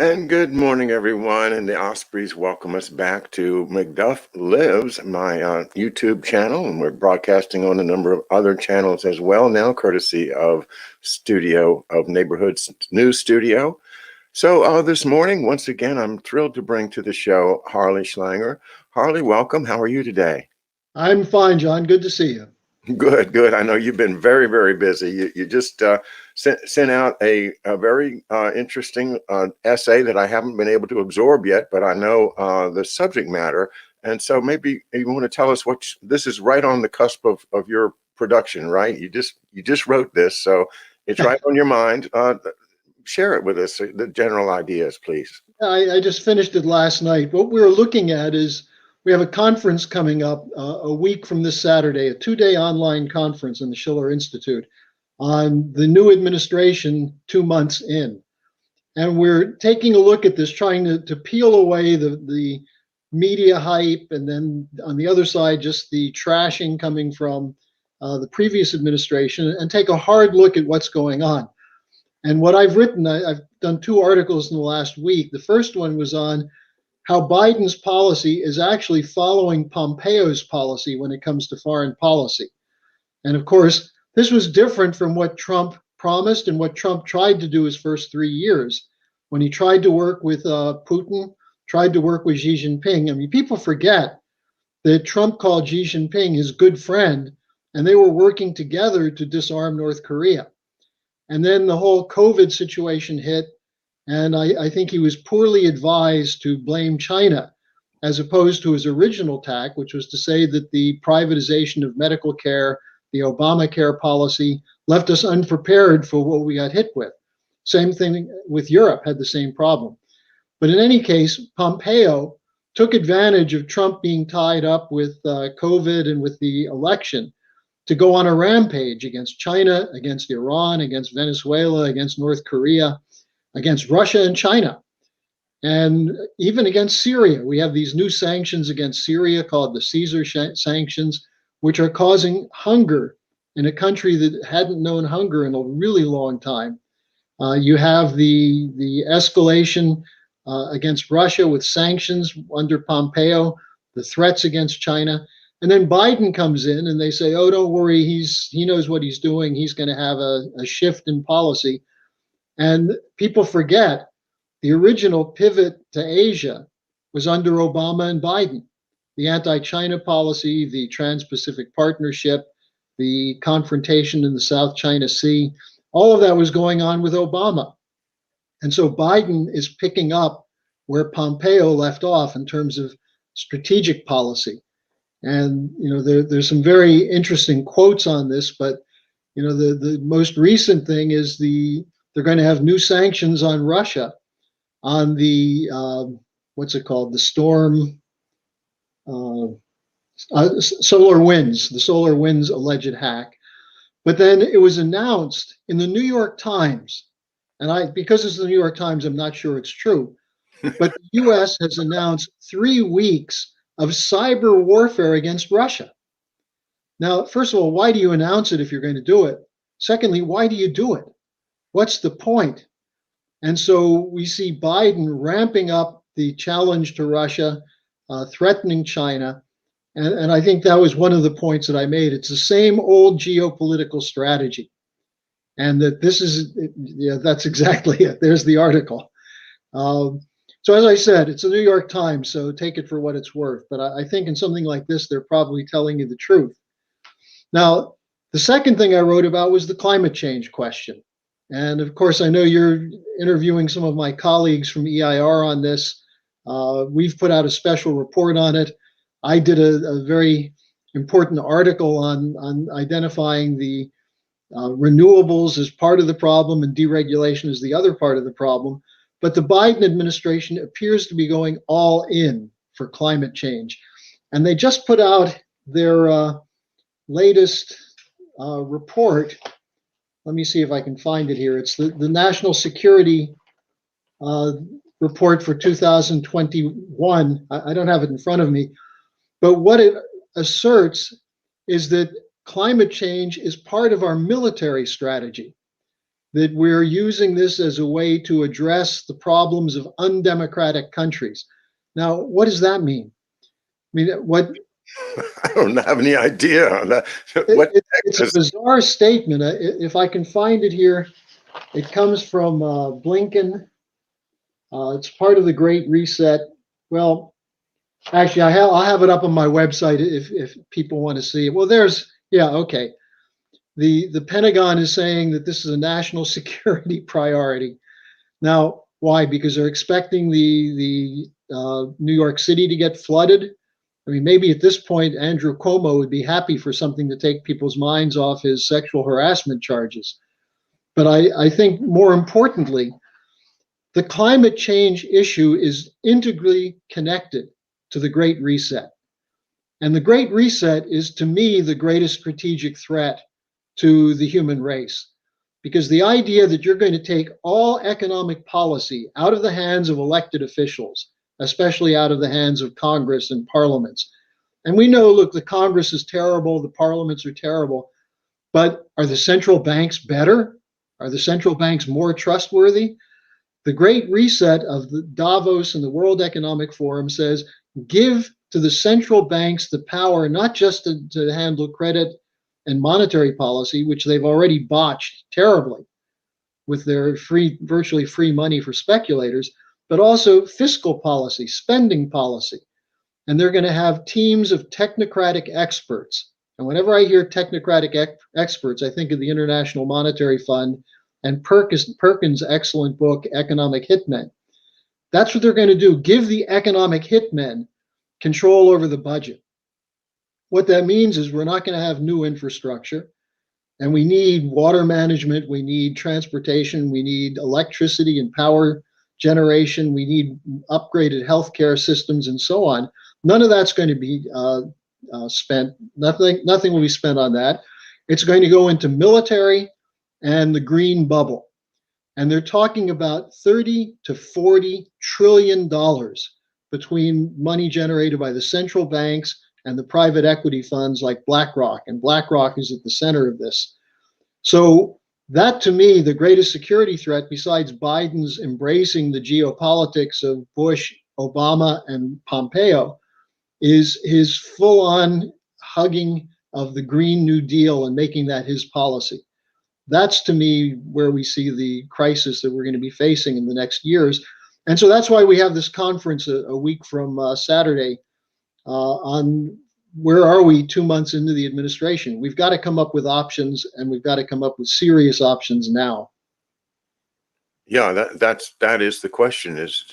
And good morning, everyone. And the Ospreys welcome us back to McDuff Lives, my YouTube channel. And we're broadcasting on a number of other channels as well now, courtesy of Neighborhood News Studio. So this morning, once again, I'm thrilled to bring to the show Harley Schlanger. Harley, welcome. How are you today? I'm fine, John. Good to see you. Good, good. I know you've been very, very busy. You just sent out a very interesting essay that I haven't been able to absorb yet, but I know the subject matter. And so maybe you want to tell us this is right on the cusp of your production, right? You just wrote this, so it's right on your mind. Share it with us, the general ideas, please. I just finished it last night. What we're looking at is we have a conference coming up a week from this Saturday, a 2-day online conference in the Schiller Institute on the new administration 2 months in. And we're taking a look at this, trying to peel away the media hype, and then on the other side, just the trashing coming from the previous administration, and take a hard look at what's going on. And what I've written, I've done 2 articles in the last week. The first one was on how Biden's policy is actually following Pompeo's policy when it comes to foreign policy. And of course, this was different from what Trump promised and what Trump tried to do his first 3 years when he tried to work with Putin, tried to work with Xi Jinping. I mean, people forget that Trump called Xi Jinping his good friend, and they were working together to disarm North Korea. And then the whole COVID situation hit, and I think he was poorly advised to blame China, as opposed to his original tack, which was to say that the privatization of medical care, the Obamacare policy, left us unprepared for what we got hit with. Same thing with Europe, had the same problem. But in any case, Pompeo took advantage of Trump being tied up with COVID and with the election to go on a rampage against China, against Iran, against Venezuela, against North Korea, against Russia and China, and even against Syria. We have these new sanctions against Syria called the Caesar sanctions, which are causing hunger in a country that hadn't known hunger in a really long time. You have the escalation against Russia with sanctions under Pompeo, the threats against China. And then Biden comes in and they say, oh, don't worry, he knows what he's doing. He's going to have a shift in policy. And people forget the original pivot to Asia was under Obama and Biden. The anti-China policy, the Trans-Pacific Partnership, the confrontation in the South China Sea, all of that was going on with Obama. And so Biden is picking up where Pompeo left off in terms of strategic policy. And there's some very interesting quotes on this, but the most recent thing is they're going to have new sanctions on Russia on the what's it called, the storm, solar winds, the solar winds alleged hack. But then it was announced in the New York Times, and because it's the New York Times, I'm not sure it's true, but the U.S. has announced 3 weeks of cyber warfare against Russia. Now, first of all, why do you announce it if you're going to do it? Secondly, why do you do it? What's the point? And so we see Biden ramping up the challenge to Russia, threatening China. And I think that was one of the points that I made. It's the same old geopolitical strategy. And that that's exactly it. There's the article. So as I said, it's the New York Times, so take it for what it's worth. But I think in something like this, they're probably telling you the truth. Now, the second thing I wrote about was the climate change question. And of course, I know you're interviewing some of my colleagues from EIR on this. We've put out a special report on it. I did a very important article on identifying the renewables as part of the problem and deregulation as the other part of the problem. But the Biden administration appears to be going all in for climate change. And they just put out their latest report. Let me see if I can find it here. It's the National Security Report for 2021. I don't have it in front of me. But what it asserts is that climate change is part of our military strategy. that we're using this as a way to address the problems of undemocratic countries. Now, what does that mean? I mean, I don't have any idea on that. What the heck it's a does, bizarre statement. If I can find it here, it comes from Blinken. It's part of the Great Reset. Well, actually, I'll have it up on my website if people want to see it. Well, yeah, okay. The Pentagon is saying that this is a national security priority. Now, why? Because they're expecting the New York City to get flooded. I mean, maybe at this point, Andrew Cuomo would be happy for something to take people's minds off his sexual harassment charges. But I think more importantly, the climate change issue is integrally connected to the Great Reset. And the Great Reset is, to me, the greatest strategic threat to the human race. Because the idea that you're going to take all economic policy out of the hands of elected officials, especially out of the hands of Congress and parliaments. And we know, look, the Congress is terrible, the parliaments are terrible, but are the central banks better? Are the central banks more trustworthy? The Great Reset of the Davos and the World Economic Forum says, give to the central banks the power not just to handle credit and monetary policy, which they've already botched terribly with their virtually free money for speculators, but also fiscal policy, spending policy. And they're going to have teams of technocratic experts. And whenever I hear technocratic experts, I think of the International Monetary Fund and Perkins' excellent book, Economic Hitmen. That's what they're going to do. Give the economic hitmen control over the budget. What that means is we're not going to have new infrastructure, and we need water management, we need transportation, we need electricity and power generation, we need upgraded healthcare systems, and so on. None of that's going to be spent. Nothing will be spent on that. It's going to go into military and the green bubble. And they're talking about $30 to $40 trillion between money generated by the central banks and the private equity funds like BlackRock. And BlackRock is at the center of this. So that, to me, the greatest security threat, besides Biden's embracing the geopolitics of Bush, Obama, and Pompeo, is his full-on hugging of the Green New Deal and making that his policy. That's, to me, where we see the crisis that we're going to be facing in the next years. And so that's why we have this conference a week from Saturday on where are we 2 months into the administration. We've got to come up with options, and we've got to come up with serious options now. yeah, that is the question. Is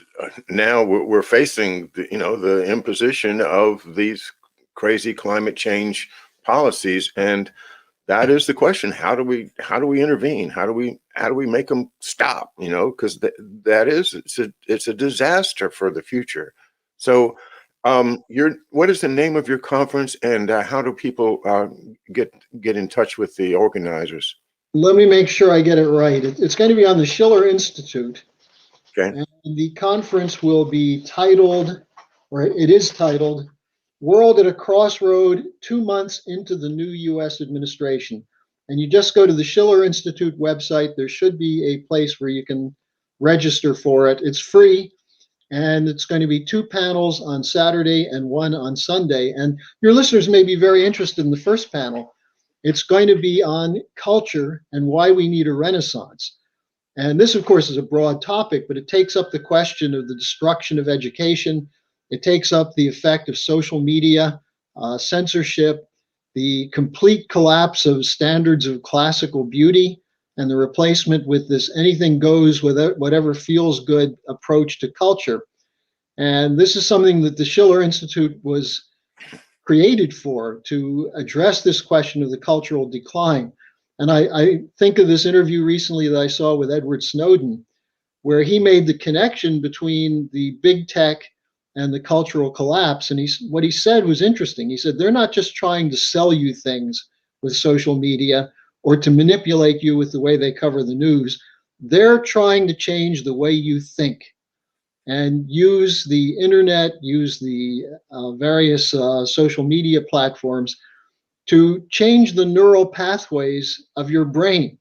now we're facing the imposition of these crazy climate change policies, and that is the question. How do we intervene? How do we make them stop? Because it's a disaster for the future. So, what is the name of your conference, and how do people get in touch with the organizers? Let me make sure I get it right. It's going to be on the Schiller Institute. Okay. And the conference will be titled, or it is titled, World at a Crossroad, 2 months into the new U.S. administration. And you just go to the Schiller Institute website. There should be a place where you can register for it. It's free, and it's going to be 2 panels on Saturday and 1 on Sunday. And your listeners may be very interested in the first panel. It's going to be on culture and why we need a renaissance. And this, of course, is a broad topic, but it takes up the question of the destruction of education. It takes up the effect of social media, censorship, the complete collapse of standards of classical beauty, and the replacement with this anything goes, with whatever feels good approach to culture. And this is something that the Schiller Institute was created for, to address this question of the cultural decline. And I think of this interview recently that I saw with Edward Snowden, where he made the connection between the big tech and the cultural collapse. And what he said was interesting. He said, they're not just trying to sell you things with social media or to manipulate you with the way they cover the news. They're trying to change the way you think and use the internet, use the various social media platforms to change the neural pathways of your brain.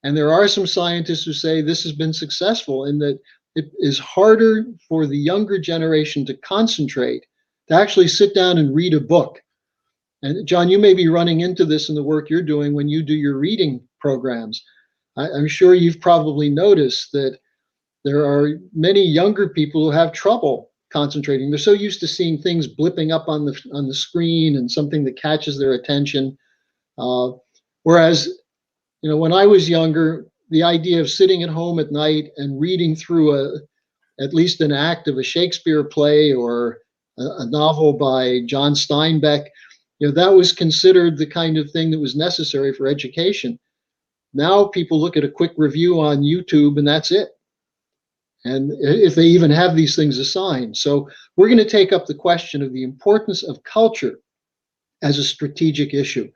And there are some scientists who say this has been successful in that it is harder for the younger generation to concentrate, to actually sit down and read a book. And John, you may be running into this in the work you're doing when you do your reading programs. I'm sure you've probably noticed that there are many younger people who have trouble concentrating. They're so used to seeing things blipping up on the screen and something that catches their attention. Whereas, when I was younger, the idea of sitting at home at night and reading through at least an act of a Shakespeare play or a novel by John Steinbeck, that was considered the kind of thing that was necessary for education. Now people look at a quick review on YouTube and that's it. And if they even have these things assigned. So we're going to take up the question of the importance of culture as a strategic issue,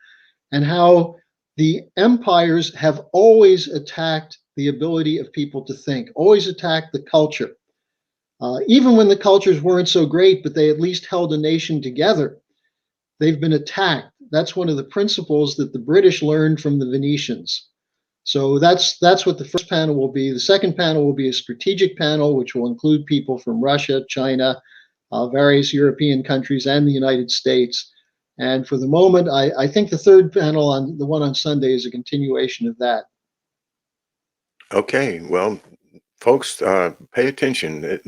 and how the empires have always attacked the ability of people to think, always attacked the culture. Even when the cultures weren't so great, but they at least held a nation together, they've been attacked. That's one of the principles that the British learned from the Venetians. So that's what the first panel will be. The second panel will be a strategic panel, which will include people from Russia, China, various European countries, and the United States. And for the moment, I think the third panel, on the one on Sunday, is a continuation of that. Okay, well, folks, pay attention.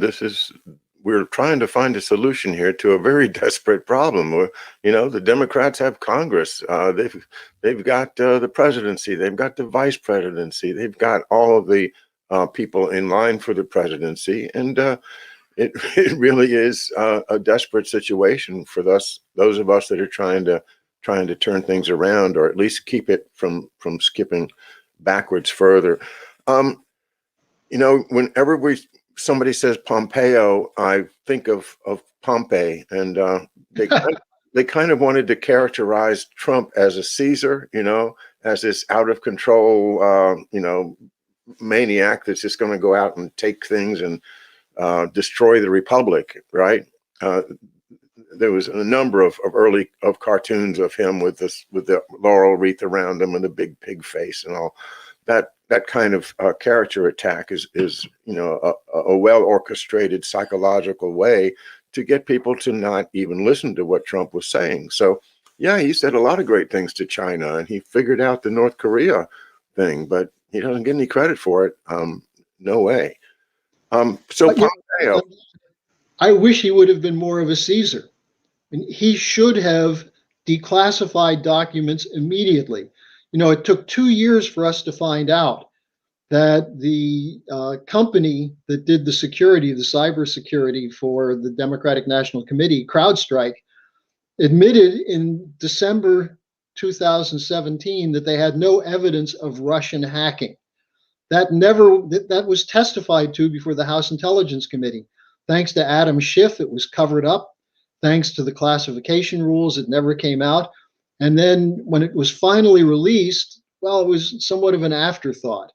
We're trying to find a solution here to a very desperate problem. The Democrats have Congress. They've got the presidency. They've got the vice presidency. They've got all of the people in line for the presidency, and it really is a desperate situation for those of us that are trying to turn things around, or at least keep it from skipping backwards further. Whenever somebody says Pompeo, I think of Pompey, and they kind of wanted to characterize Trump as a Caesar, as this out of control, maniac that's just going to go out and take things and destroy the republic, right? There was a number of early cartoons of him with the laurel wreath around him and the big pig face and all that. That kind of character attack is a well orchestrated psychological way to get people to not even listen to what Trump was saying. So, yeah, he said a lot of great things to China, and he figured out the North Korea thing, but he doesn't get any credit for it. No way. So Pompeo, I wish he would have been more of a Caesar. He should have declassified documents immediately. It took 2 years for us to find out that the company that did the security, the cyber security for the Democratic National Committee, CrowdStrike, admitted in December 2017 that they had no evidence of Russian hacking. That was testified to before the House Intelligence Committee. Thanks to Adam Schiff, it was covered up. Thanks to the classification rules, it never came out. And then when it was finally released, well, it was somewhat of an afterthought.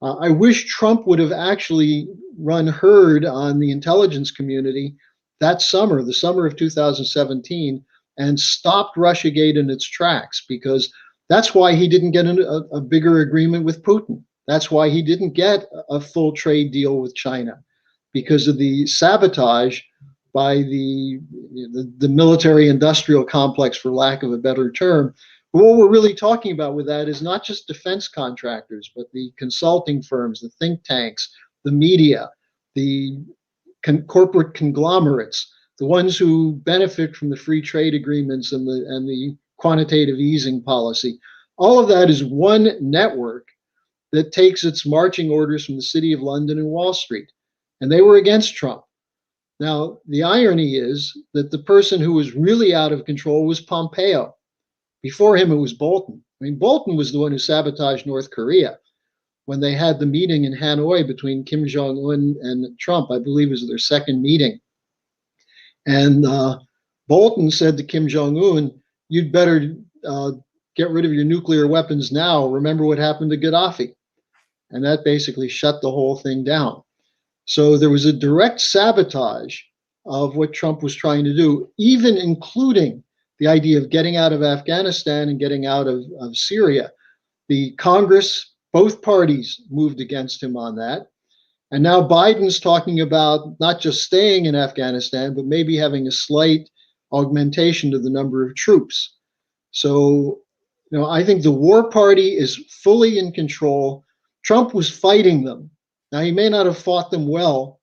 I wish Trump would have actually run herd on the intelligence community that summer, the summer of 2017, and stopped Russiagate in its tracks, because that's why he didn't get a bigger agreement with Putin. That's why he didn't get a full trade deal with China, because of the sabotage by the military industrial complex, for lack of a better term. But what we're really talking about with that is not just defense contractors, but the consulting firms, the think tanks, the media, the corporate conglomerates, the ones who benefit from the free trade agreements and the quantitative easing policy. All of that is one network that takes its marching orders from the City of London and Wall Street. And they were against Trump. Now, the irony is that the person who was really out of control was Pompeo. Before him, it was Bolton. Bolton was the one who sabotaged North Korea when they had the meeting in Hanoi between Kim Jong-un and Trump. I believe it was their second meeting. And Bolton said to Kim Jong-un, "You'd better get rid of your nuclear weapons now. Remember what happened to Gaddafi." And that basically shut the whole thing down. So there was a direct sabotage of what Trump was trying to do, even including the idea of getting out of Afghanistan and getting out of Syria. The Congress Both parties moved against him on that. And now Biden's talking about not just staying in Afghanistan, but maybe having a slight augmentation to the number of troops. So, I think the war party is fully in control. Trump was fighting them. Now, he may not have fought them well.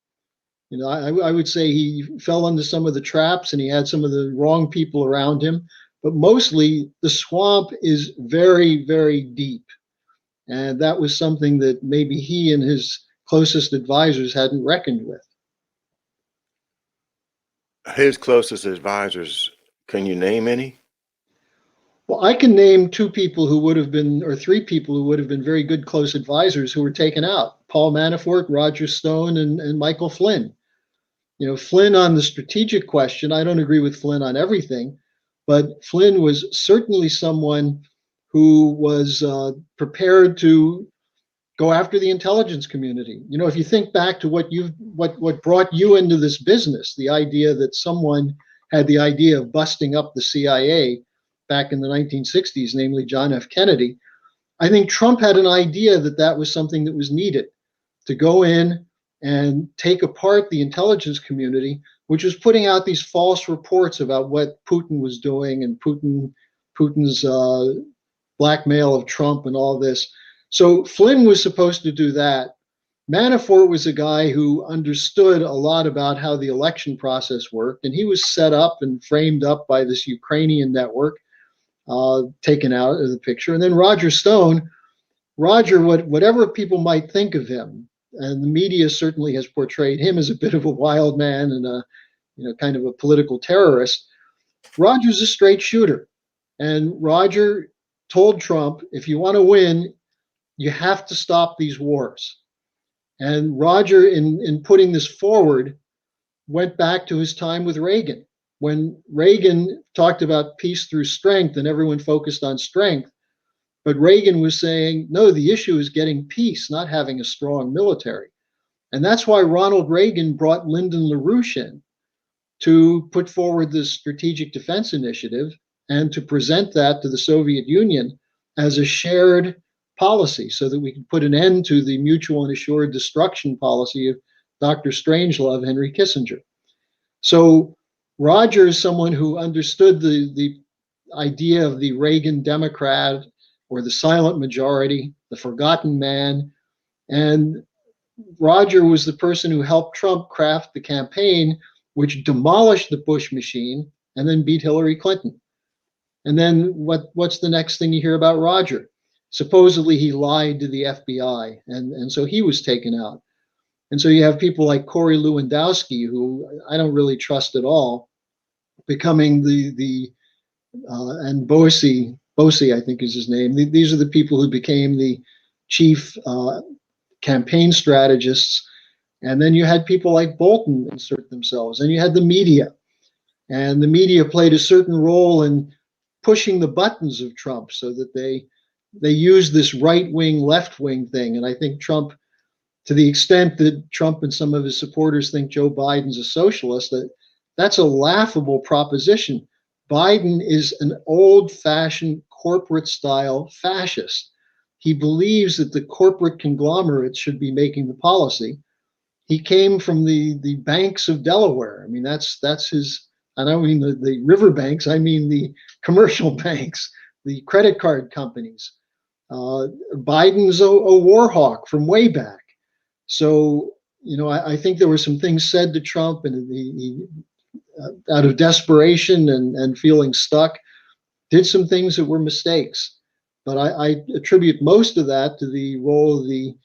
I would say he fell into some of the traps and he had some of the wrong people around him. But mostly, the swamp is very, very deep. And that was something that maybe he and his closest advisors hadn't reckoned with. His closest advisors, can you name any? Well, I can name two people who would have been, or three people who would have been very good close advisors who were taken out: Paul Manafort, Roger Stone, and Michael Flynn. Flynn on the strategic question, I don't agree with Flynn on everything, but Flynn was certainly someone who was prepared to go after the intelligence community. If you think back to what brought you into this business, the idea that someone had the idea of busting up the CIA back in the 1960s, namely John F. Kennedy, I think Trump had an idea that that was something that was needed, to go in and take apart the intelligence community, which was putting out these false reports about what Putin was doing and Putin's blackmail of Trump and all this. So Flynn was supposed to do that. Manafort was a guy who understood a lot about how the election process worked, and he was set up and framed up by this Ukrainian network, taken out of the picture. And then Roger Stone, whatever people might think of him, and the media certainly has portrayed him as a bit of a wild man and a kind of a political terrorist. Roger's a straight shooter, and Roger told Trump, if you want to win, you have to stop these wars. And Roger, in putting this forward, went back to his time with Reagan. When Reagan talked about peace through strength and everyone focused on strength, but Reagan was saying, no, the issue is getting peace, not having a strong military. And that's why Ronald Reagan brought Lyndon LaRouche in to put forward this strategic defense initiative and to present that to the Soviet Union as a shared policy so that we could put an end to the mutual and assured destruction policy of Dr. Strangelove, Henry Kissinger. So Roger is someone who understood the idea of the Reagan Democrat or the silent majority, the forgotten man. And Roger was the person who helped Trump craft the campaign, which demolished the Bush machine and then beat Hillary Clinton. And then what's the next thing you hear about Roger? Supposedly he lied to the FBI, and so he was taken out. And so you have people like Corey Lewandowski, who I don't really trust at all, becoming and Bosey, I think is his name. These are the people who became the chief campaign strategists. And then you had people like Bolton insert themselves, and you had the media. And the media played a certain role in pushing the buttons of Trump so that they used this right-wing, left-wing thing. And I think Trump, to the extent that Trump and some of his supporters think Joe Biden's a socialist, that's a laughable proposition. Biden is an old-fashioned corporate-style fascist. He believes that the corporate conglomerates should be making the policy. He came from the banks of Delaware. I mean, that's his. I don't mean the river banks. I mean the commercial banks, the credit card companies. Biden's a war hawk from way back. So, I think there were some things said to Trump, and he out of desperation and feeling stuck, did some things that were mistakes. But I attribute most of that to the role of the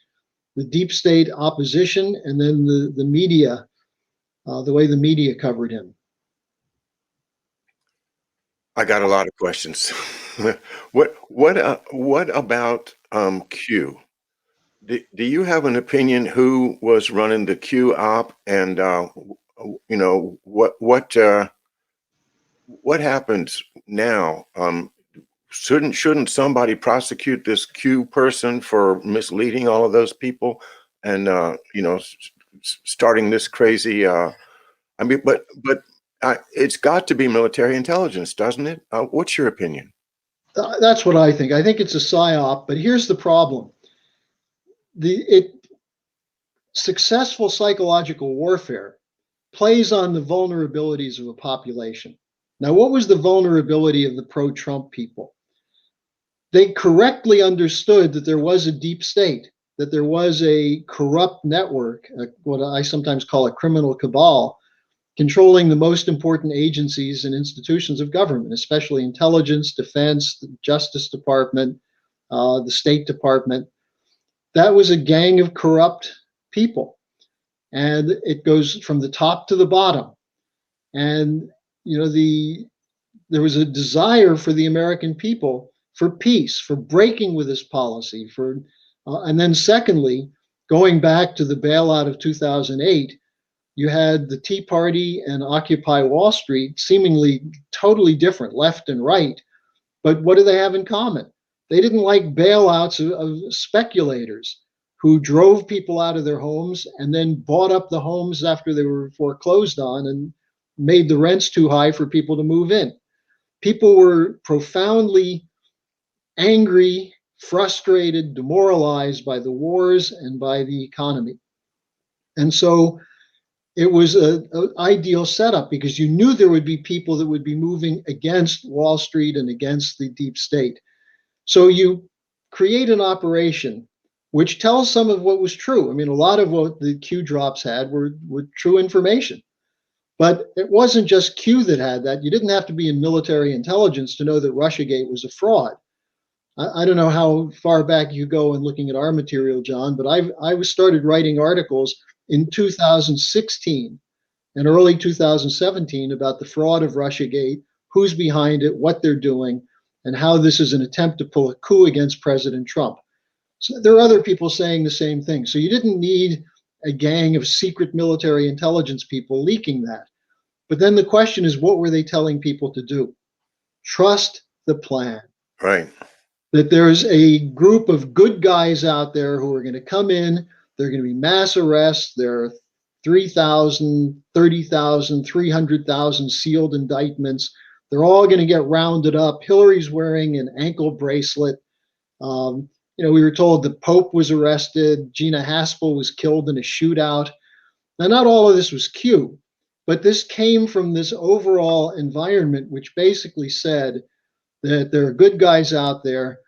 deep state opposition and then the media, the way the media covered him. I got a lot of questions. What about Q? Do you have an opinion who was running the Q op, and what happens now? Shouldn't somebody prosecute this Q person for misleading all of those people and starting this crazy? But it's got to be military intelligence, doesn't it? What's your opinion? That's what I think. I think it's a psyop, but here's the problem. successful psychological warfare plays on the vulnerabilities of a population. Now, what was the vulnerability of the pro-Trump people? They correctly understood that there was a deep state, that there was a corrupt network, what I sometimes call a criminal cabal, controlling the most important agencies and institutions of government, especially intelligence, defense, the Justice Department, the State Department. That was a gang of corrupt people. And it goes from the top to the bottom. And, there was a desire for the American people for peace, for breaking with this policy, and then secondly, going back to the bailout of 2008, you had the Tea Party and Occupy Wall Street, seemingly totally different, left and right. But what do they have in common? They didn't like bailouts of speculators who drove people out of their homes and then bought up the homes after they were foreclosed on and made the rents too high for people to move in. People were profoundly angry, frustrated, demoralized by the wars and by the economy. And so it was an ideal setup because you knew there would be people that would be moving against Wall Street and against the deep state. So you create an operation which tells some of what was true. I mean, a lot of what the Q drops had were true information. But it wasn't just Q that had that. You didn't have to be in military intelligence to know that Russiagate was a fraud. I don't know how far back you go in looking at our material, John, but I started writing articles in 2016 and early 2017 about the fraud of Russiagate, who's behind it, what they're doing, and how this is an attempt to pull a coup against President Trump. So there are other people saying the same thing. So you didn't need a gang of secret military intelligence people leaking that. But then the question is, what were they telling people to do? Trust the plan. Right. That there's a group of good guys out there who are going to come in. There are going to be mass arrests. There are 3,000, 30,000, 300,000 sealed indictments. They're all going to get rounded up. Hillary's wearing an ankle bracelet. We were told the Pope was arrested. Gina Haspel was killed in a shootout. Now, not all of this was Q, but this came from this overall environment, which basically said that there are good guys out there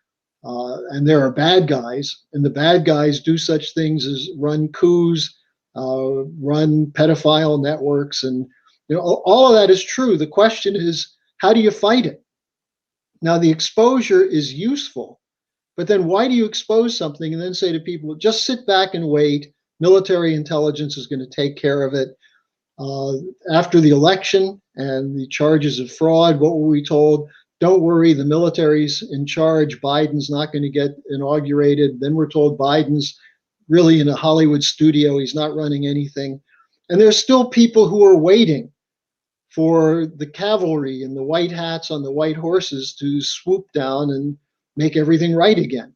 and there are bad guys, and the bad guys do such things as run coups, run pedophile networks, and all of that is true. The question is, how do you fight it? Now, the exposure is useful, but then why do you expose something and then say to people, just sit back and wait, military intelligence is going to take care of it? After the election and the charges of fraud, what were we told? Don't worry, the military's in charge. Biden's not going to get inaugurated. Then we're told Biden's really in a Hollywood studio. He's not running anything. And there's still people who are waiting for the cavalry and the white hats on the white horses to swoop down and make everything right again.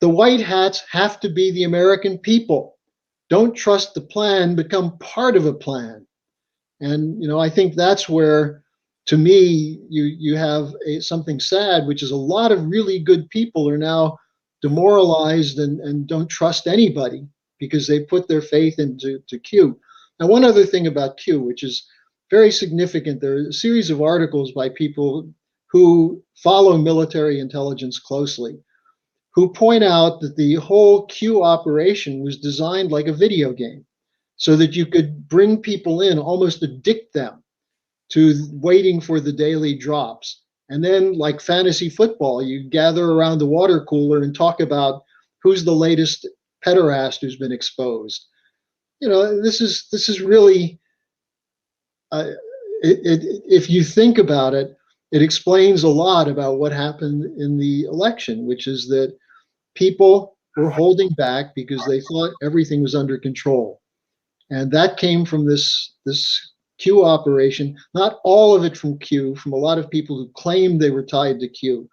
The white hats have to be the American people. Don't trust the plan, become part of a plan. And, I think that's where, to me, you have something sad, which is a lot of really good people are now demoralized and don't trust anybody because they put their faith into Q. Now, one other thing about Q, which is very significant, there are a series of articles by people who follow military intelligence closely, who point out that the whole Q operation was designed like a video game so that you could bring people in, almost addict them to waiting for the daily drops. And then, like fantasy football, you gather around the water cooler and talk about who's the latest pederast who's been exposed. This is really, if you think about it, it explains a lot about what happened in the election, which is that people were holding back because they thought everything was under control. And that came from this Q operation, not all of it from Q, from a lot of people who claimed they were tied to Q.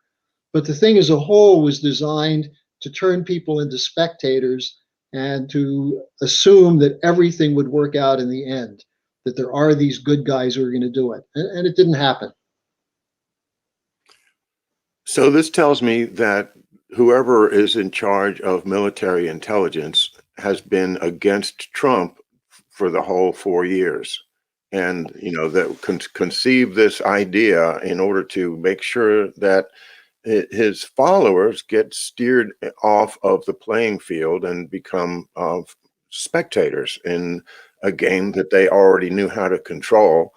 But the thing as a whole was designed to turn people into spectators and to assume that everything would work out in the end, that there are these good guys who are going to do it. And it didn't happen. So this tells me that whoever is in charge of military intelligence has been against Trump for the whole 4 years. And, that conceived this idea in order to make sure that his followers get steered off of the playing field and become spectators in a game that they already knew how to control.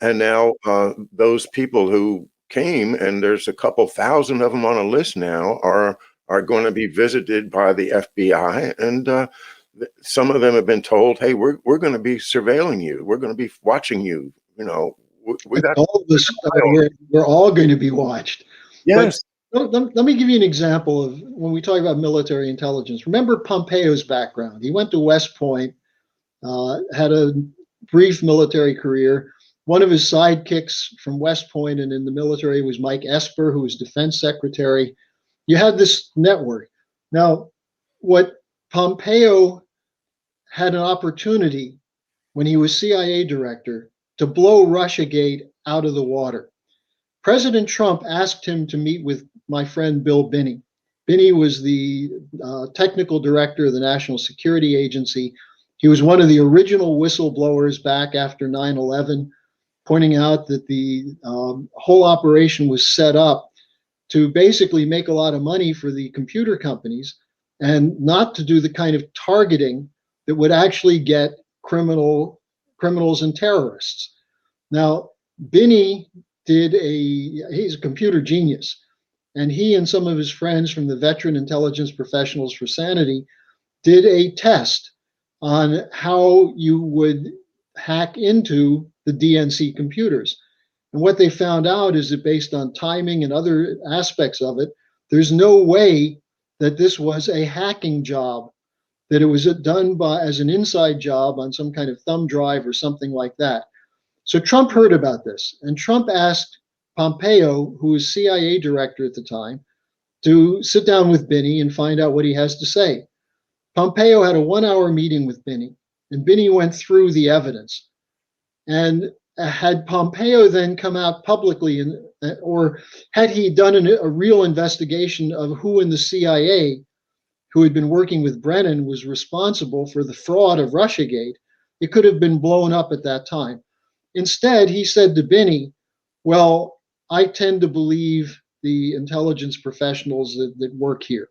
And now those people who came, and there's a couple thousand of them on a list now, are going to be visited by the FBI, and some of them have been told, "Hey, we're going to be surveilling you. We're going to be watching you." We got All of us, we're all going to be watched. But yes, let me give you an example of when we talk about military intelligence. Remember Pompeo's background. He went to West Point, had a brief military career. One of his sidekicks from West Point and in the military was Mike Esper, who was defense secretary. You had this network. Now, what Pompeo had an opportunity when he was CIA director to blow Russiagate out of the water. President Trump asked him to meet with my friend Bill Binney. Binney was the technical director of the National Security Agency. He was one of the original whistleblowers back after 9/11, pointing out that the whole operation was set up to basically make a lot of money for the computer companies and not to do the kind of targeting that would actually get criminals and terrorists. Now, Binney he's a computer genius, and he and some of his friends from the Veteran Intelligence Professionals for Sanity did a test on how you would hack into the DNC computers. And what they found out is that based on timing and other aspects of it, there's no way that this was a hacking job, that it was done as an inside job on some kind of thumb drive or something like that. So Trump heard about this, and Trump asked Pompeo, who was CIA director at the time, to sit down with Binney and find out what he has to say. Pompeo had a 1-hour meeting with Binney, and Binney went through the evidence. And had Pompeo then come out publicly, or had he done a real investigation of who in the CIA who had been working with Brennan was responsible for the fraud of Russiagate, it could have been blown up at that time. Instead, he said to Binney, well, I tend to believe the intelligence professionals that work here.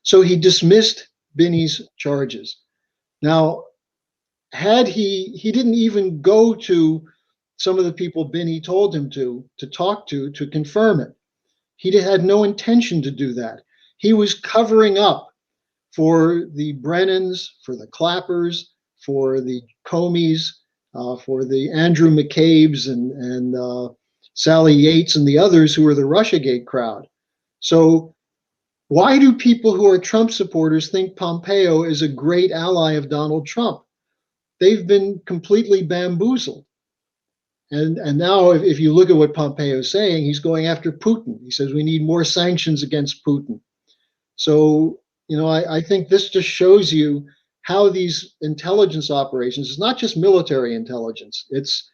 So he dismissed Binney's charges. Now, had he didn't even go to some of the people Binney told him to talk to confirm it. He had no intention to do that. He was covering up for the Brennans, for the Clappers, for the Comeys, for the Andrew McCabe's and Sally Yates and the others who were the Russiagate crowd. So why do people who are Trump supporters think Pompeo is a great ally of Donald Trump? They've been completely bamboozled. And now if you look at what Pompeo is saying, he's going after Putin. He says we need more sanctions against Putin. So, I think this just shows you how these intelligence operations, it's not just military intelligence, it's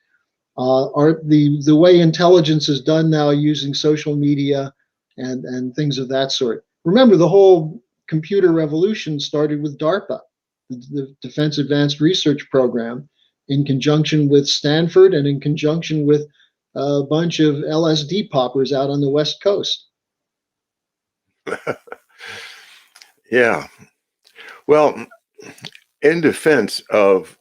the way intelligence is done now using social media and things of that sort. Remember, the whole computer revolution started with DARPA, the Defense Advanced Research Program, in conjunction with Stanford and in conjunction with a bunch of LSD poppers out on the West Coast. yeah. Well, in defense of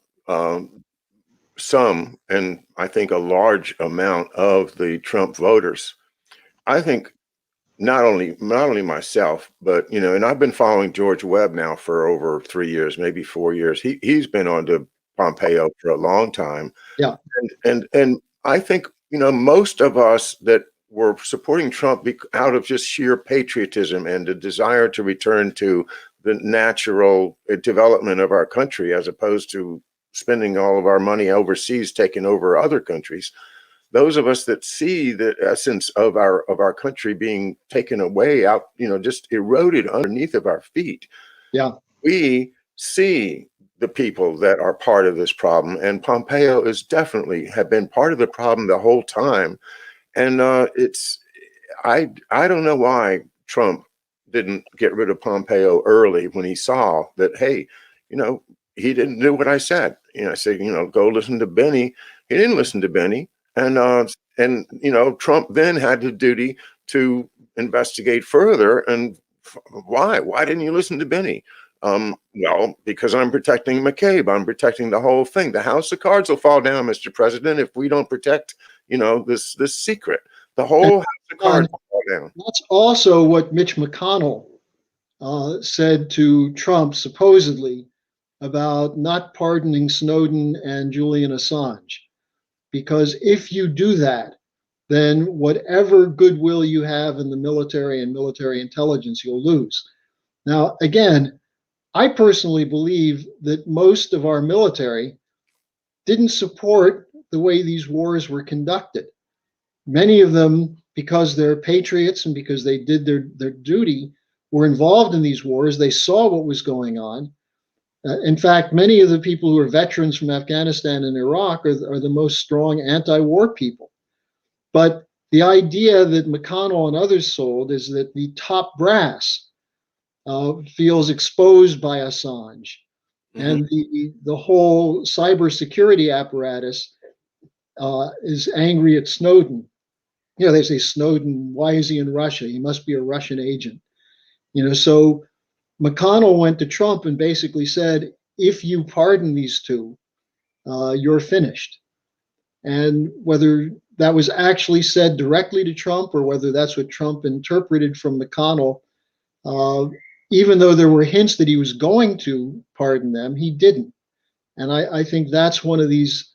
some, and I think a large amount of the Trump voters, I think not only myself, but and I've been following George Webb now for over 3 years, maybe 4 years. He's been on to Pompeo for a long time. Yeah. And I think most of us that were supporting Trump out of just sheer patriotism and the desire to return to the natural development of our country, as opposed to spending all of our money overseas, taking over other countries. Those of us that see the essence of our country being taken away out, just eroded underneath of our feet. Yeah. We see the people that are part of this problem, and Pompeo is definitely have been part of the problem the whole time. And I don't know why Trump didn't get rid of Pompeo early when he saw that, hey, he didn't do what I said. I said, go listen to Benny. He didn't listen to Benny. And Trump then had the duty to investigate further. And why? Why didn't you listen to Benny? Well, because I'm protecting McCabe. I'm protecting the whole thing. The house of cards will fall down, Mr. President, if we don't protect, this secret. The whole house of cards will fall down. That's also what Mitch McConnell said to Trump, supposedly, about not pardoning Snowden and Julian Assange. Because if you do that, then whatever goodwill you have in the military and military intelligence, you'll lose. Now, again, I personally believe that most of our military didn't support the way these wars were conducted. Many of them, because they're patriots and because they did their duty, were involved in these wars. They saw what was going on. In fact, many of the people who are veterans from Afghanistan and Iraq are the most strong anti-war people. But the idea that McConnell and others sold is that the top brass feels exposed by Assange, and the whole cybersecurity apparatus is angry at Snowden. They say, Snowden, why is he in Russia? He must be a Russian agent. So McConnell went to Trump and basically said, if you pardon these two, you're finished. And whether that was actually said directly to Trump or whether that's what Trump interpreted from McConnell, even though there were hints that he was going to pardon them, he didn't. And I think that's one of these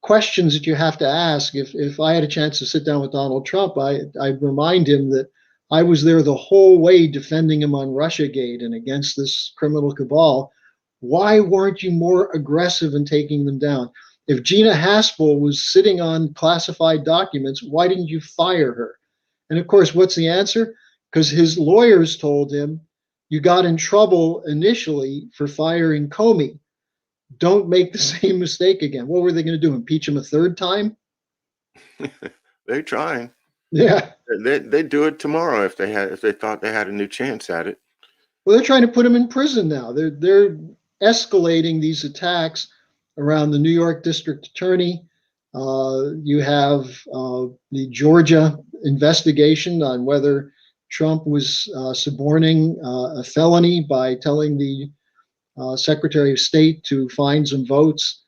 questions that you have to ask. If I had a chance to sit down with Donald Trump, I'd remind him that I was there the whole way defending him on Russiagate and against this criminal cabal. Why weren't you more aggressive in taking them down? If Gina Haspel was sitting on classified documents, why didn't you fire her? And of course, what's the answer? Because his lawyers told him, you got in trouble initially for firing Comey. Don't make the same mistake again. What were they going to do? Impeach him a third time? They're trying. Yeah. They'd do it tomorrow if they thought they had a new chance at it. Well, they're trying to put him in prison now. They're escalating these attacks around the New York District Attorney. You have the Georgia investigation on whether Trump was suborning a felony by telling the Secretary of State to find some votes.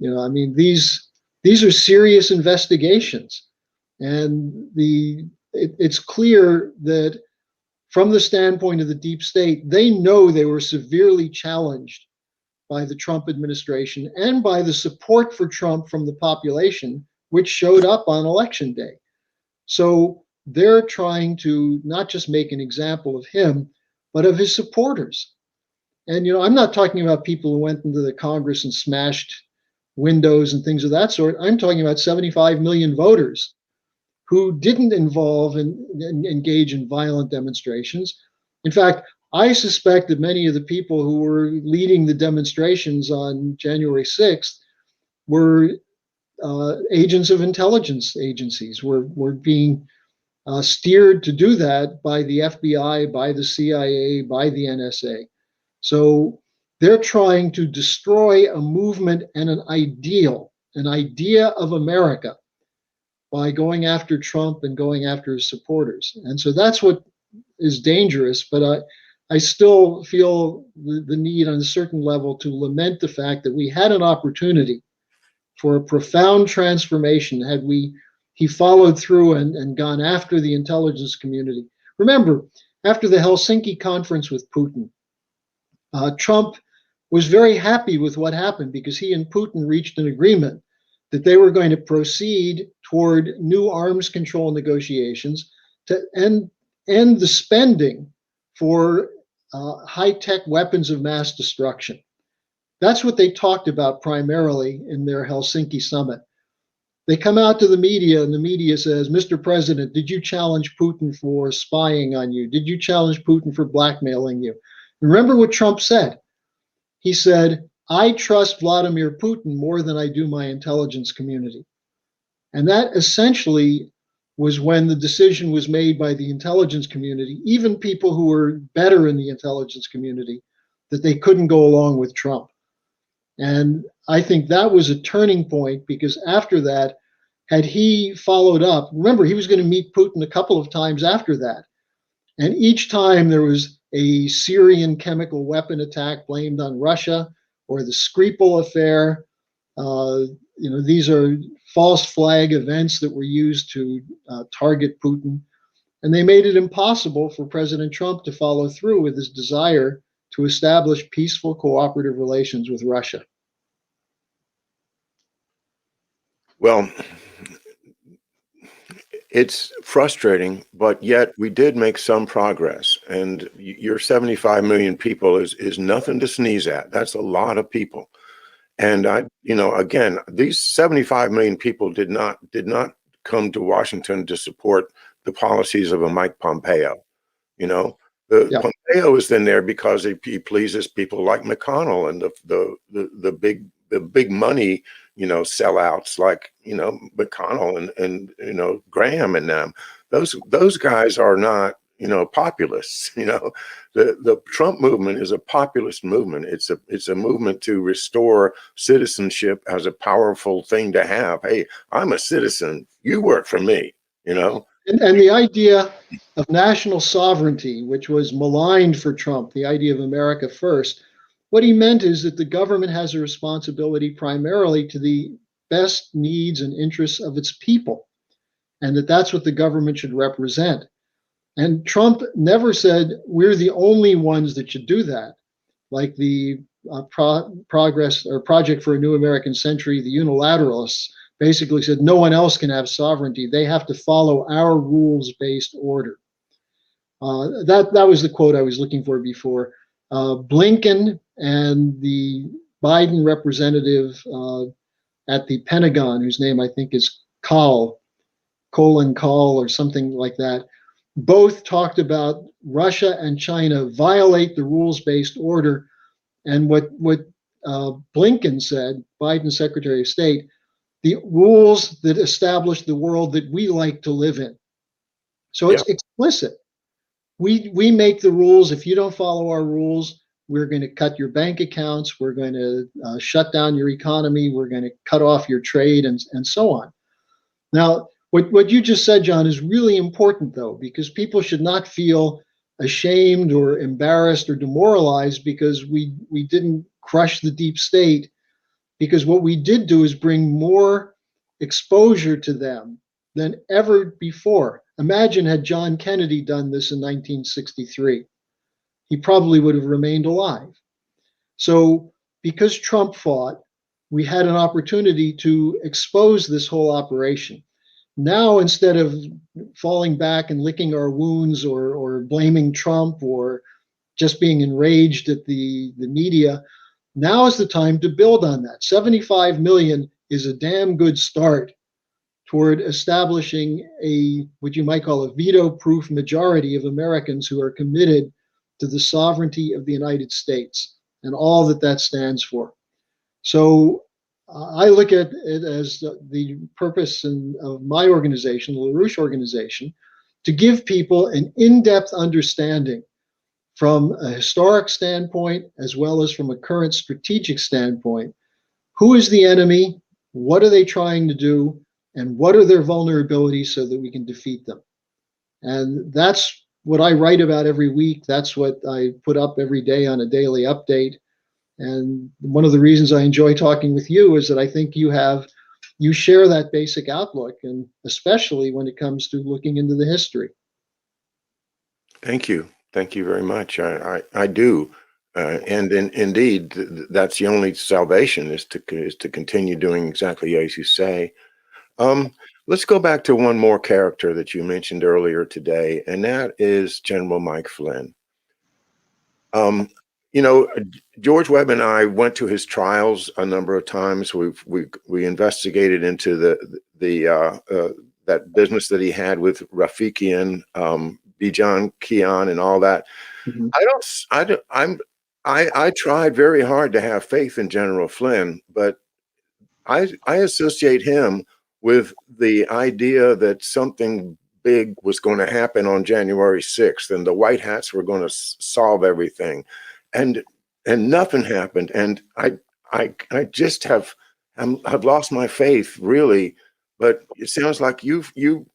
These are serious investigations. And it's clear that from the standpoint of the deep state, they know they were severely challenged by the Trump administration and by the support for Trump from the population, which showed up on election day. So they're trying to not just make an example of him, but of his supporters. And, I'm not talking about people who went into the Congress and smashed windows and things of that sort. I'm talking about 75 million voters who didn't engage in violent demonstrations. In fact, I suspect that many of the people who were leading the demonstrations on January 6th were agents of intelligence agencies, were being steered to do that by the FBI, by the CIA, by the NSA. So they're trying to destroy a movement and an idea of America, by going after Trump and going after his supporters. And so that's what is dangerous. But I still feel the need on a certain level to lament the fact that we had an opportunity for a profound transformation had he followed through and gone after the intelligence community. Remember, after the Helsinki conference with Putin, Trump was very happy with what happened because he and Putin reached an agreement that they were going to proceed toward new arms control negotiations to end the spending for high-tech weapons of mass destruction. That's what they talked about primarily in their Helsinki summit. They come out to the media and the media says, Mr. President, did you challenge Putin for spying on you? Did you challenge Putin for blackmailing you? Remember what Trump said. He said, I trust Vladimir Putin more than I do my intelligence community. And that essentially was when the decision was made by the intelligence community, even people who were better in the intelligence community, that they couldn't go along with Trump. And I think that was a turning point, because after that, had he followed up, remember, he was going to meet Putin a couple of times after that. And each time there was a Syrian chemical weapon attack blamed on Russia, or the Skripal affair. These are false flag events that were used to target Putin. And they made it impossible for President Trump to follow through with his desire to establish peaceful, cooperative relations with Russia. Well, it's frustrating, but yet we did make some progress. And your 75 million people is nothing to sneeze at. That's a lot of people. And again, these 75 million people did not come to Washington to support the policies of a Mike Pompeo. You know, Yeah. Pompeo is in there because he pleases people like McConnell and the big money, sellouts like, McConnell and Graham and them. Those guys are not, populists. The Trump movement is a populist movement. It's a movement to restore citizenship as a powerful thing to have. Hey, I'm a citizen. You work for me, And the idea of national sovereignty, which was maligned for Trump, the idea of America first, what he meant is that the government has a responsibility primarily to the best needs and interests of its people, and that's what the government should represent. And Trump never said we're the only ones that should do that, like the progress or Project for a New American Century, the unilateralists basically said no one else can have sovereignty. They have to follow our rules-based order. That was the quote I was looking for before. Blinken and the Biden representative at the Pentagon, whose name I think is Colin Kahl or something like that, both talked about Russia and China violate the rules-based order. And what Blinken said, Biden's Secretary of State, the rules that establish the world that we like to live in. So it's explicit. We make the rules. If you don't follow our rules, we're going to cut your bank accounts. We're going to shut down your economy. We're going to cut off your trade and so on. Now, what you just said, John, is really important, though, because people should not feel ashamed or embarrassed or demoralized because we didn't crush the deep state, because what we did do is bring more exposure to them than ever before. Imagine had John Kennedy done this in 1963. He probably would have remained alive. So because Trump fought, we had an opportunity to expose this whole operation. Now, instead of falling back and licking our wounds or blaming Trump or just being enraged at the media, now is the time to build on that. 75 million is a damn good start toward establishing what you might call a veto-proof majority of Americans who are committed to the sovereignty of the United States and all that stands for. So I look at it as the purpose of my organization, the Larouche Organization, to give people an in-depth understanding from a historic standpoint as well as from a current strategic standpoint. Who is the enemy? What are they trying to do? And what are their vulnerabilities so that we can defeat them? And that's what I write about every week. That's what I put up every day on a daily update. And one of the reasons I enjoy talking with you is that I think you share that basic outlook, and especially when it comes to looking into the history. Thank you. Thank you very much. I do. And indeed, that's the only salvation is to continue doing exactly as you say. Let's go back to one more character that you mentioned earlier today, and that is General Mike Flynn. George Webb and I went to his trials a number of times. We investigated into that business that he had with Rafikian, Bijan Kian, and all that. Mm-hmm. I tried very hard to have faith in General Flynn, but I associate him with the idea that something big was going to happen on January 6th and the white hats were going to solve everything. And nothing happened. And I just I've lost my faith, really. But it sounds like you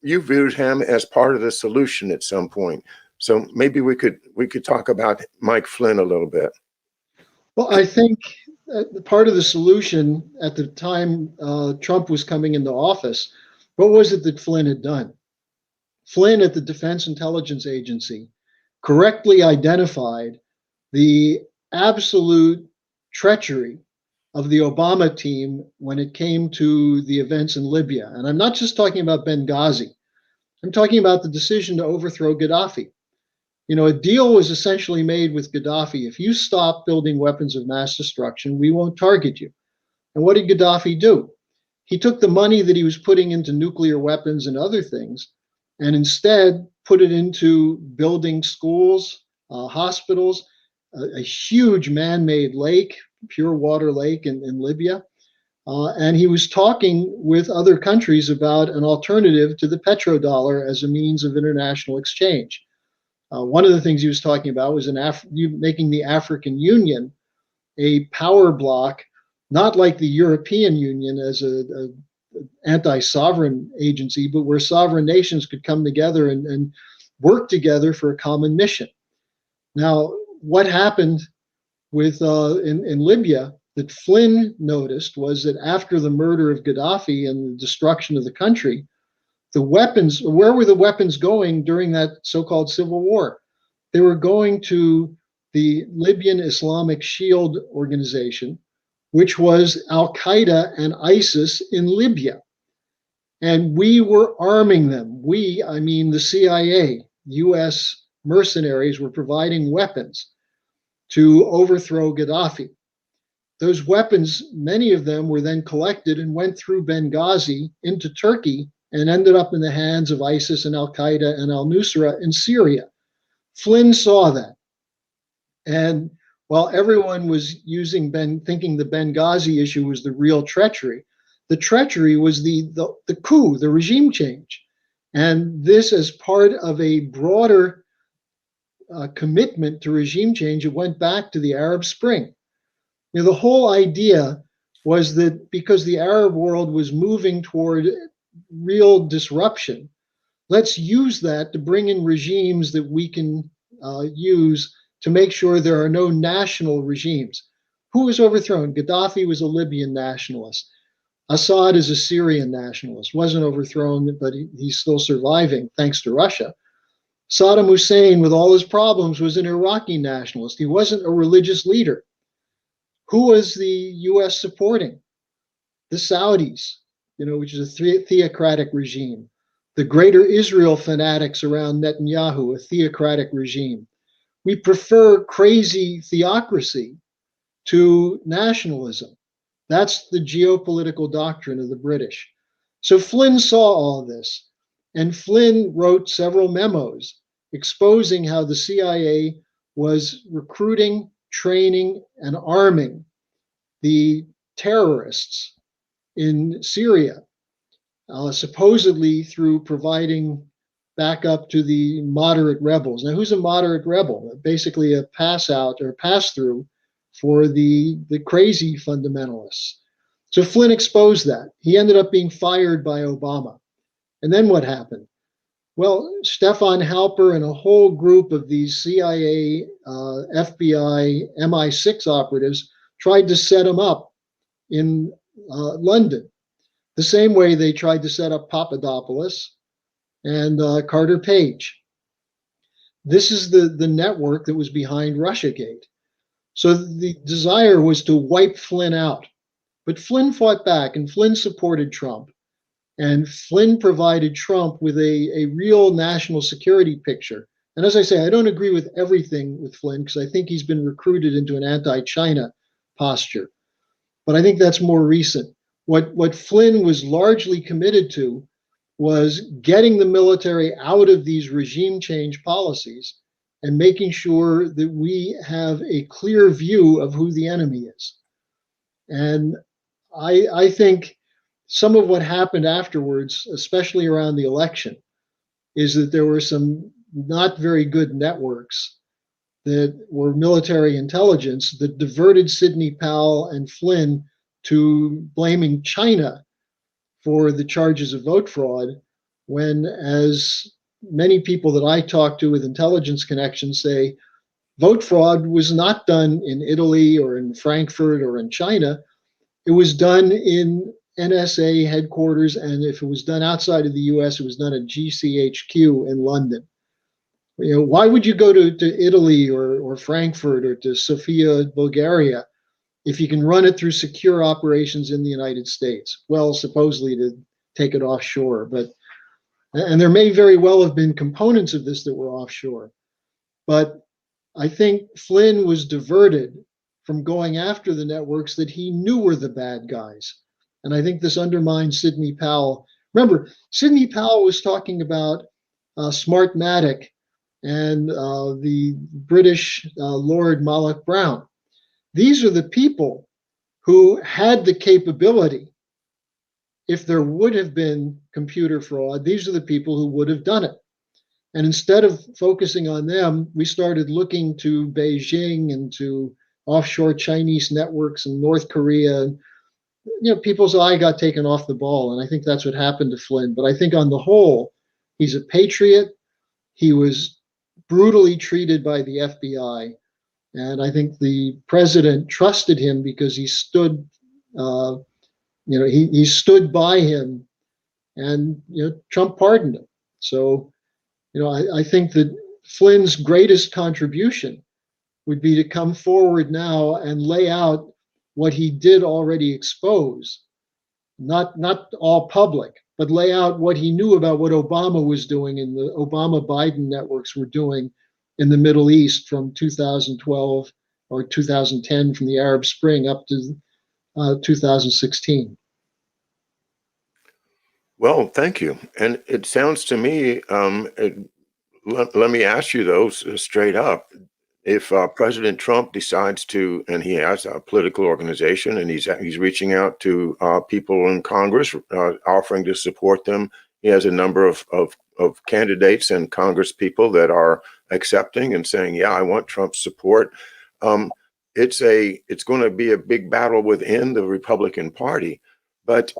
viewed him as part of the solution at some point. So maybe we could talk about Mike Flynn a little bit. Well, I think part of the solution at the time Trump was coming into office, what was it that Flynn had done? Flynn at the Defense Intelligence Agency correctly identified the absolute treachery of the Obama team when it came to the events in Libya. And I'm not just talking about Benghazi. I'm talking about the decision to overthrow Gaddafi. A deal was essentially made with Gaddafi. If you stop building weapons of mass destruction, we won't target you. And what did Gaddafi do? He took the money that he was putting into nuclear weapons and other things and instead put it into building schools, hospitals, a huge man-made lake, pure water lake in Libya. And he was talking with other countries about an alternative to the petrodollar as a means of international exchange. One of the things he was talking about was making the African Union a power bloc, not like the European Union as a anti-sovereign agency, but where sovereign nations could come together and work together for a common mission. Now, what happened with in Libya that Flynn noticed was that after the murder of Gaddafi and the destruction of the country, where were the weapons going during that so-called civil war? They were going to the Libyan Islamic Shield Organization, which was Al-Qaeda and ISIS in Libya. And we were arming them. I mean the CIA, US mercenaries were providing weapons to overthrow Gaddafi. Those weapons, many of them were then collected and went through Benghazi into Turkey and ended up in the hands of ISIS and Al-Qaeda and al-Nusra in Syria. Flynn saw that. And while everyone was thinking the Benghazi issue was the real treachery, the treachery was the coup, the regime change. And this, as part of a broader commitment to regime change, it went back to the Arab Spring. The whole idea was that because the Arab world was moving toward real disruption, let's use that to bring in regimes that we can use to make sure there are no national regimes. Who was overthrown? Gaddafi was a Libyan nationalist. Assad is a Syrian nationalist, wasn't overthrown, but he's still surviving thanks to Russia. Saddam Hussein, with all his problems, was an Iraqi nationalist. He wasn't a religious leader. Who was the US supporting? The Saudis, which is a theocratic regime. The Greater Israel fanatics around Netanyahu, a theocratic regime. We prefer crazy theocracy to nationalism. That's the geopolitical doctrine of the British. So Flynn saw all this, and Flynn wrote several memos exposing how the CIA was recruiting, training, and arming the terrorists in Syria, supposedly through providing backup to the moderate rebels. Now, who's a moderate rebel? Basically a pass-out or pass-through for the crazy fundamentalists. So Flynn exposed that. He ended up being fired by Obama. And then what happened? Well, Stefan Halper and a whole group of these CIA, FBI, MI6 operatives tried to set him up in London, the same way they tried to set up Papadopoulos and Carter Page. This is the network that was behind Russiagate. So the desire was to wipe Flynn out. But Flynn fought back, and Flynn supported Trump. And Flynn provided Trump with a real national security picture. And as I say, I don't agree with everything with Flynn because I think he's been recruited into an anti-China posture. But I think that's more recent. What Flynn was largely committed to was getting the military out of these regime change policies and making sure that we have a clear view of who the enemy is. And I think some of what happened afterwards, especially around the election, is that there were some not very good networks that were military intelligence that diverted Sidney Powell and Flynn to blaming China for the charges of vote fraud, when, as many people that I talk to with intelligence connections say, vote fraud was not done in Italy or in Frankfurt or in China. It was done in NSA headquarters, and if it was done outside of the US, it was done at GCHQ in London. Why would you go to Italy or Frankfurt or to Sofia, Bulgaria, if you can run it through secure operations in the United States? Well, supposedly to take it offshore, and there may very well have been components of this that were offshore. But I think Flynn was diverted from going after the networks that he knew were the bad guys. And I think this undermines Sidney Powell. Remember, Sidney Powell was talking about Smartmatic and the British Lord Malloch Brown. These are the people who had the capability. If there would have been computer fraud, these are the people who would have done it. And instead of focusing on them, we started looking to Beijing and to offshore Chinese networks in North Korea. And, people's eye got taken off the ball. And I think that's what happened to Flynn. But I think on the whole, he's a patriot. He was brutally treated by the FBI. And I think the president trusted him because he stood, he stood by him, and Trump pardoned him. So, I think that Flynn's greatest contribution would be to come forward now and lay out what he did already expose, not all public, but lay out what he knew about what Obama was doing and the Obama-Biden networks were doing in the Middle East from 2012 or 2010, from the Arab Spring up to 2016. Well, thank you. And it sounds to me, let me ask you though, straight up, if President Trump decides to, and he has a political organization, and he's reaching out to people in Congress, offering to support them. He has a number of candidates and Congress people that are accepting and saying, "Yeah, I want Trump's support." It's going to be a big battle within the Republican Party, but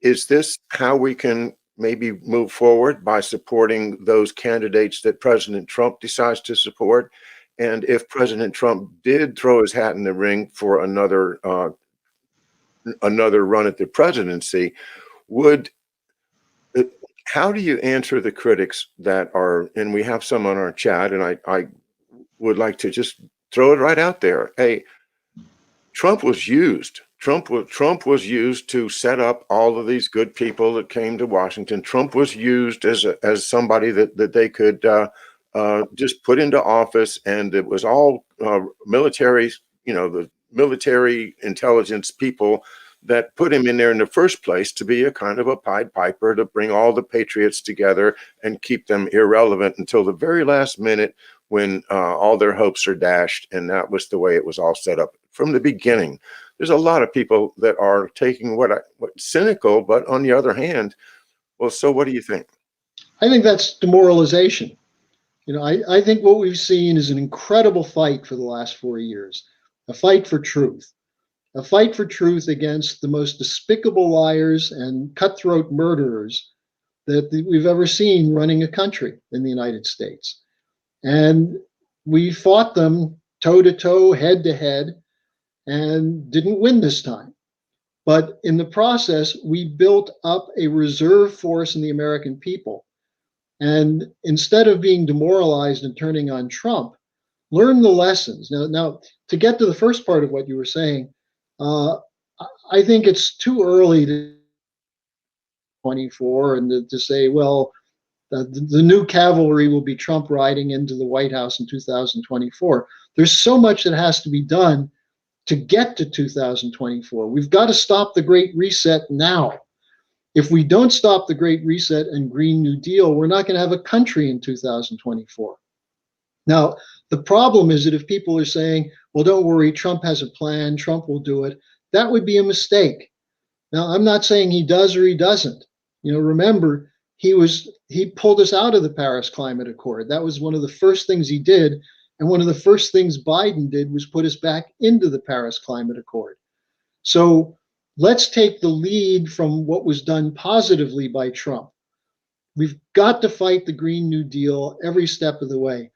is this how we can maybe move forward, by supporting those candidates that President Trump decides to support? And if President Trump did throw his hat in the ring for another run at the presidency, how do you answer the critics that are, and we have some on our chat, and I would like to just throw it right out there. Hey, Trump was used. Trump was used to set up all of these good people that came to Washington. Trump was used as somebody that they could just put into office, and it was all military, the military intelligence people that put him in there in the first place to be a kind of a Pied Piper, to bring all the patriots together and keep them irrelevant until the very last minute, when all their hopes are dashed. And that was the way it was all set up from the beginning. There's a lot of people that are taking what cynical, but on the other hand, well, so what do you think? I think that's demoralization. I think what we've seen is an incredible fight for the last 4 years, a fight for truth against the most despicable liars and cutthroat murderers that we've ever seen running a country in the United States. And we fought them toe to toe, head to head, and didn't win this time. But in the process, we built up a reserve force in the American people. And instead of being demoralized and turning on Trump, learn the lessons. Now, to get to the first part of what you were saying, I think it's too early to 24 and to say, well, the new cavalry will be Trump riding into the White House in 2024. There's so much that has to be done to get to 2024. We've got to stop the Great Reset now. If we don't stop the Great Reset and Green New Deal, we're not going to have a country in 2024. Now, the problem is that if people are saying, well, don't worry, Trump has a plan, Trump will do it, that would be a mistake. Now, I'm not saying he does or he doesn't. Remember, he pulled us out of the Paris Climate Accord. That was one of the first things he did. And one of the first things Biden did was put us back into the Paris Climate Accord. So let's take the lead from what was done positively by Trump. We've got to fight the Green New Deal every step of the way.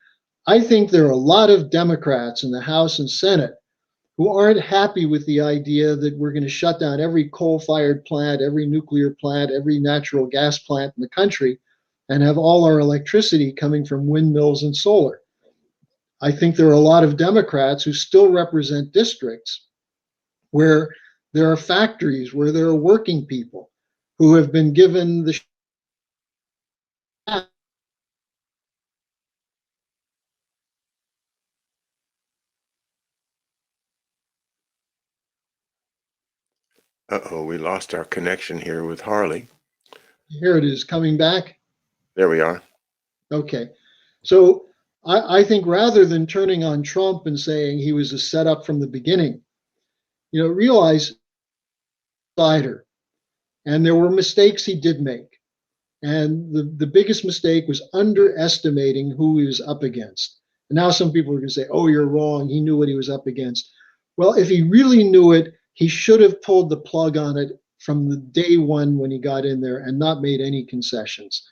I think there are a lot of Democrats in the House and Senate who aren't happy with the idea that we're going to shut down every coal-fired plant, every nuclear plant, every natural gas plant in the country, and have all our electricity coming from windmills and solar. I think there are a lot of Democrats who still represent districts where there are factories, where there are working people who have been given the Uh-oh, we lost our connection here with Harley. here it is coming back. There we are. Okay. So I think rather than turning on Trump and saying he was a setup from the beginning, realize cider. And there were mistakes he did make. And the biggest mistake was underestimating who he was up against. And now some people are going to say, oh, you're wrong. He knew what he was up against. Well, if he really knew it, he should have pulled the plug on it from the day one when he got in there and not made any concessions.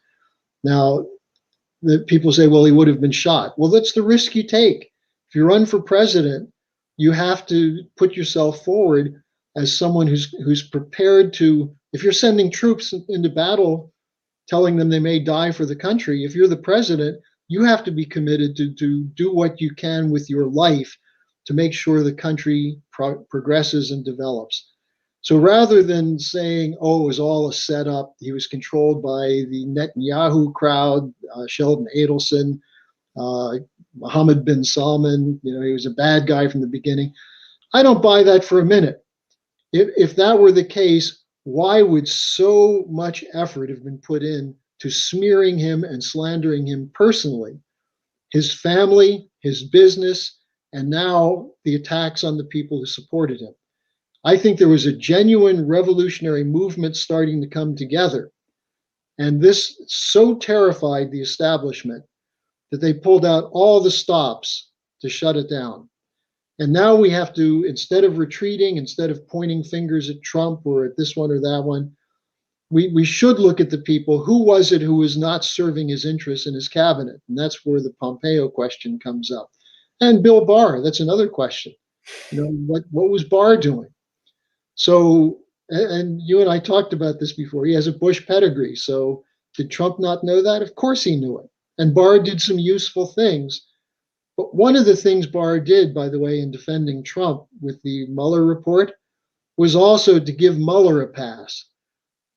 Now, the people say, well, he would have been shot. Well, that's the risk you take. If you run for president, you have to put yourself forward as someone who's prepared to, if you're sending troops into battle, telling them they may die for the country, if you're the president, you have to be committed to do what you can with your life to make sure the country progresses and develops. So rather than saying, oh, it was all a setup, he was controlled by the Netanyahu crowd, Sheldon Adelson, Mohammed bin Salman, he was a bad guy from the beginning. I don't buy that for a minute. If that were the case, why would so much effort have been put in to smearing him and slandering him personally, his family, his business, and now the attacks on the people who supported him? I think there was a genuine revolutionary movement starting to come together. And this so terrified the establishment that they pulled out all the stops to shut it down. And now we have to, instead of retreating, instead of pointing fingers at Trump or at this one or that one, we should look at the people. Who was it who was not serving his interests in his cabinet? And that's where the Pompeo question comes up. And Bill Barr, that's another question. What was Barr doing? So, and you and I talked about this before. He has a Bush pedigree. So did Trump not know that? Of course he knew it. And Barr did some useful things. But one of the things Barr did, by the way, in defending Trump with the Mueller report was also to give Mueller a pass,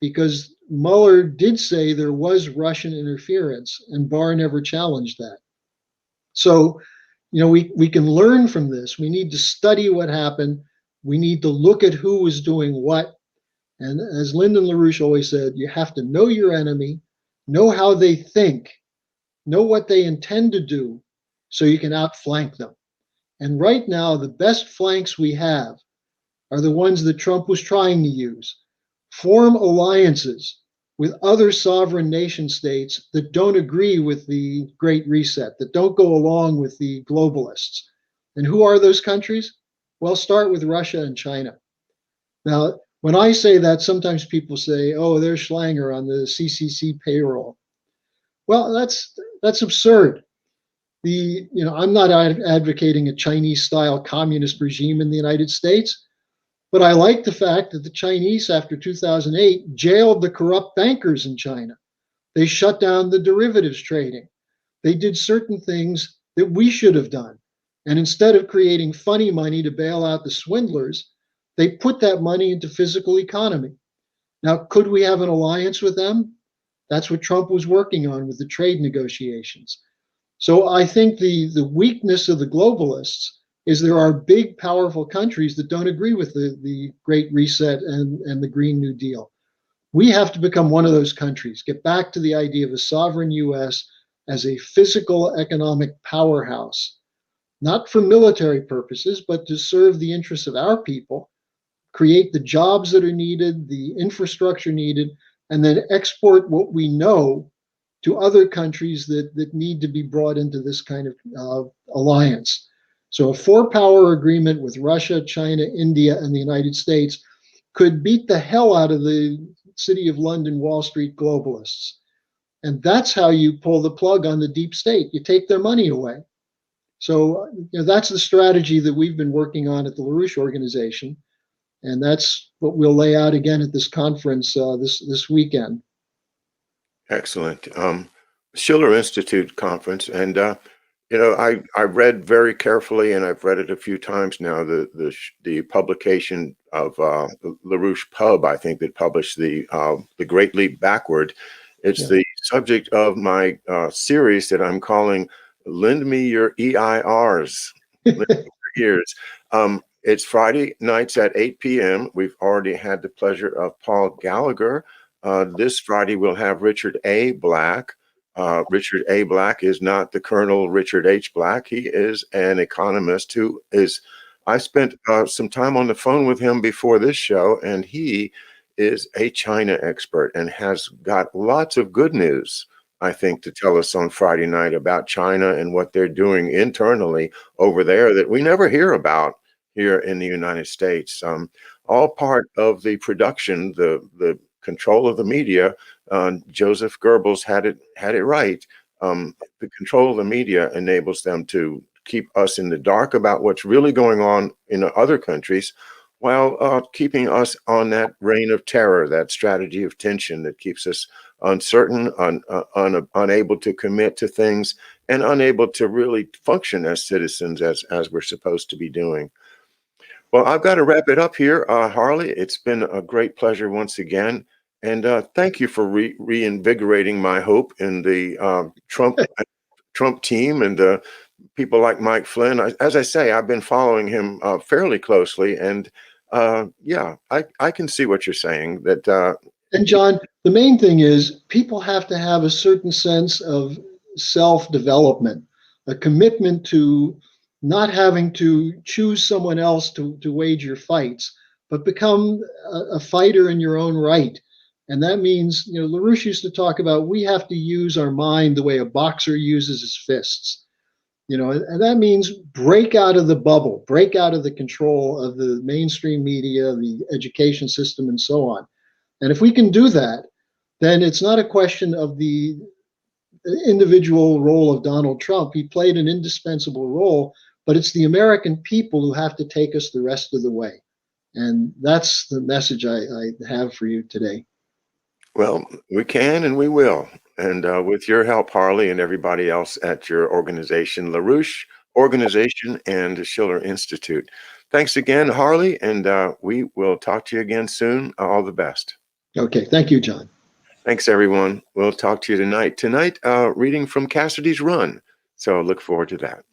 because Mueller did say there was Russian interference and Barr never challenged that. So, we can learn from this. We need to study what happened. We need to look at who was doing what. And as Lyndon LaRouche always said, you have to know your enemy, know how they think, know what they intend to do, so you can outflank them. And right now, the best flanks we have are the ones that Trump was trying to use. Form alliances with other sovereign nation states that don't agree with the Great Reset, that don't go along with the globalists. And who are those countries? Well, start with Russia and China. Now, when I say that, sometimes people say, oh, there's Schlanger on the CCC payroll. Well, that's absurd. I'm not advocating a Chinese-style communist regime in the United States, but I like the fact that the Chinese, after 2008, jailed the corrupt bankers in China. They shut down the derivatives trading. They did certain things that we should have done. And instead of creating funny money to bail out the swindlers, they put that money into physical economy. Now, could we have an alliance with them? That's what Trump was working on with the trade negotiations. So I think the weakness of the globalists is there are big, powerful countries that don't agree with the Great Reset and the Green New Deal. We have to become one of those countries, get back to the idea of a sovereign U.S. as a physical economic powerhouse, not for military purposes, but to serve the interests of our people, create the jobs that are needed, the infrastructure needed, and then export what we know to other countries that need to be brought into this kind of alliance. So a four-power agreement with Russia, China, India, and the United States could beat the hell out of the City of London, Wall Street globalists. And that's how you pull the plug on the deep state. You take their money away. So that's the strategy that we've been working on at the Larouche Organization. And that's what we'll lay out again at this conference this weekend. Excellent. Schiller Institute conference, and I read very carefully, and I've read it a few times now. The publication of LaRouche Pub, I think, that published the Great Leap Backward. It's the subject of my series that I'm calling "Lend Me Your EIRs." Lend me your ears. It's Friday nights at 8 p.m. We've already had the pleasure of Paul Gallagher. This Friday, we'll have Richard A. Black. Richard A. Black is not the Colonel Richard H. Black. He is an economist who is, I spent some time on the phone with him before this show, and he is a China expert and has got lots of good news, I think, to tell us on Friday night about China and what they're doing internally over there that we never hear about here in the United States. All part of the production, the control of the media. Joseph Goebbels had it right. The control of the media enables them to keep us in the dark about what's really going on in other countries, while keeping us on that reign of terror, that strategy of tension that keeps us uncertain, unable to commit to things, and unable to really function as citizens as we're supposed to be doing. Well, I've got to wrap it up here, Harley. It's been a great pleasure once again. And thank you for reinvigorating my hope in the Trump team and people like Mike Flynn. As I say, I've been following him fairly closely. And yeah, I can see what you're saying. And John, the main thing is people have to have a certain sense of self-development, a commitment to not having to choose someone else to wage your fights, but become a fighter in your own right. And that means, LaRouche used to talk about we have to use our mind the way a boxer uses his fists. And that means break out of the bubble, break out of the control of the mainstream media, the education system, and so on. And if we can do that, then it's not a question of the individual role of Donald Trump. He played an indispensable role, but it's the American people who have to take us the rest of the way. And that's the message I have for you today. Well, we can and we will. And with your help, Harley, and everybody else at your organization, LaRouche Organization and the Schiller Institute. Thanks again, Harley, and we will talk to you again soon. All the best. Okay. Thank you, John. Thanks, everyone. We'll talk to you tonight. Tonight, reading from Cassidy's Run. So look forward to that.